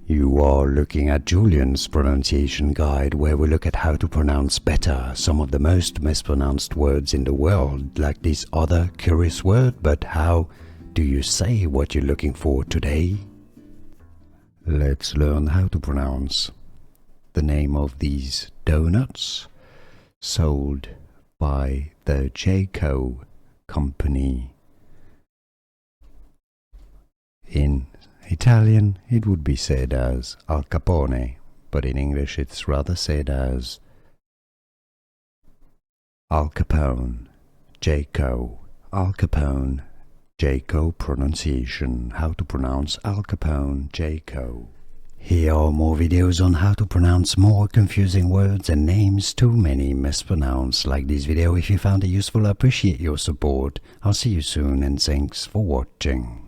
You are looking at Julian's pronunciation guide, where we look at how to pronounce better some of the most mispronounced words in the world, like this other curious word. But how do you say what you're looking for today? Let's learn how to pronounce the name of these donuts sold by the Jco company. In Italian, it would be said as Al Capone, but in English it's rather said as Al Capone Jco. Al Capone Jco pronunciation. How to pronounce Al Capone Jco. Here are more videos on how to pronounce more confusing words and names too many mispronounced. Like this video if you found it useful. I appreciate your support. I'll see you soon and thanks for watching.